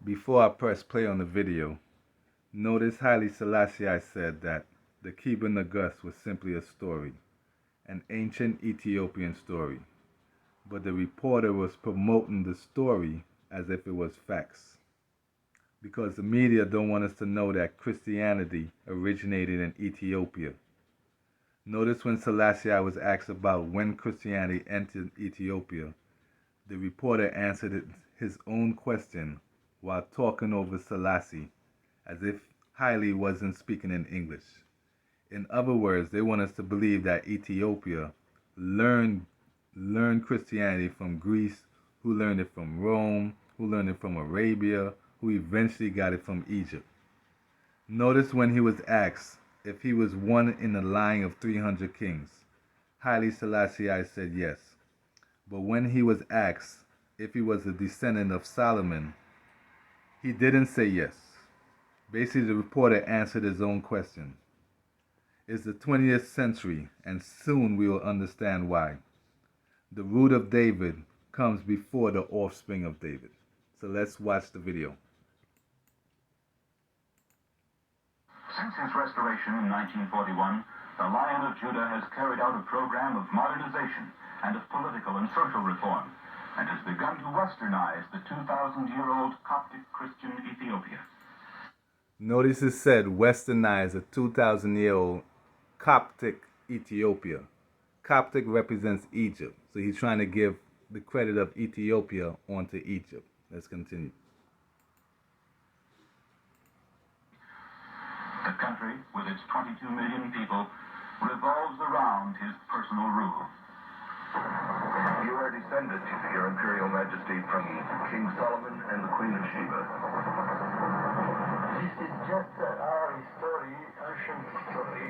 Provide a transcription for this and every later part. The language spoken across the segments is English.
Before I press play on the video, notice Haile Selassie said that the Kebra Negus was simply a story, an ancient Ethiopian story, but the reporter was promoting the story as if it was facts. Because the media don't want us to know that Christianity originated in Ethiopia. Notice when Selassie was asked about when Christianity entered Ethiopia, the reporter answered his own question while talking over Selassie as if Haile wasn't speaking in English. In other words, they want us to believe that Ethiopia learned Christianity from Greece, who learned it from Rome, who learned it from Arabia, who eventually got it from Egypt. Notice when he was asked if he was one in the line of 300 kings, Haile Selassie said yes. But when he was asked if he was a descendant of Solomon, he didn't say yes. Basically, the reporter answered his own question. It's the 20th century, and soon we will understand why. The root of David comes before the offspring of David. So let's watch the video. Since his restoration in 1941, the Lion of Judah has carried out a program of modernization and of political and social reform, and has begun to westernize the 2,000-year-old Coptic Christian Ethiopia. Notice it said westernize a 2,000-year-old Coptic Ethiopia. Coptic represents Egypt, so he's trying to give the credit of Ethiopia onto Egypt. Let's continue. The country, with its 22 million people, revolves around his personal rule. You are descended, Your Imperial Majesty, from King Solomon and the Queen of Sheba. This is just our story, ancient story.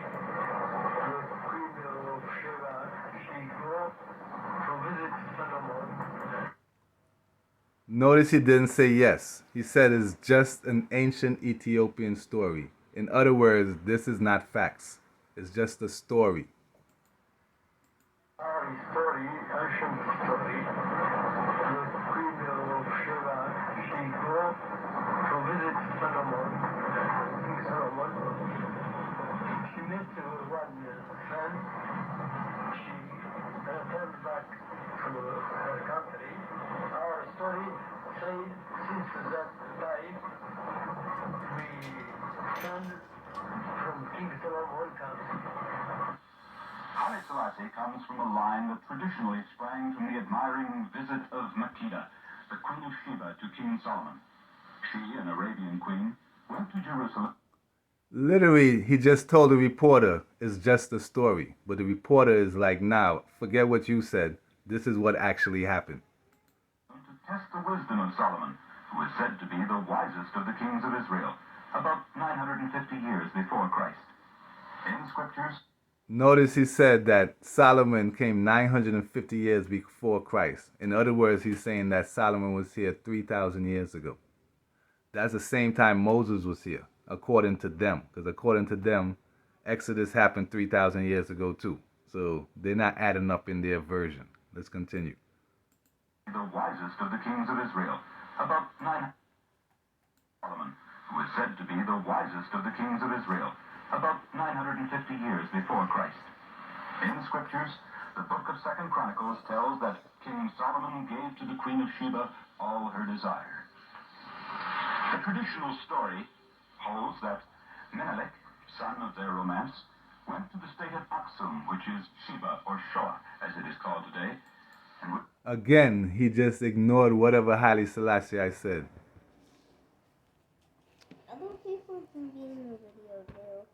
The Queen of Sheba, she go to visit Solomon. Notice he didn't say yes. He said it's just an ancient Ethiopian story. In other words, this is not facts. It's just a story. Our story, ancient story. The Queen of Sheba, she go to visit Solomon. King Solomon. She met one son. She returned back to her country. Our story says since that time we turned from King Solomon country. Haile Selassie comes from a line that traditionally sprang from the admiring visit of Makeda, the Queen of Sheba, to King Solomon. She, an Arabian queen, went to Jerusalem. Literally, he just told the reporter it's just a story. But the reporter is like, now, forget what you said. This is what actually happened. To test the wisdom of Solomon, who is said to be the wisest of the kings of Israel, about 950 years before Christ. In scriptures, notice he said that Solomon came 950 years before Christ. In other words, he's saying that Solomon was here 3,000 years ago. That's the same time Moses was here, according to them. Because according to them, Exodus happened 3,000 years ago too. So they're not adding up in their version. Let's continue. The wisest of the kings of Israel, about 900. Solomon, who is said to be the wisest of the kings of Israel, about 950 years before Christ. In scriptures, the book of 2 Chronicles tells that King Solomon gave to the Queen of Sheba all her desire. The traditional story holds that Menelik, son of their romance, went to the state of Aksum, which is Sheba, or Shoa, as it is called today. Again, he just ignored whatever Haile Selassie said.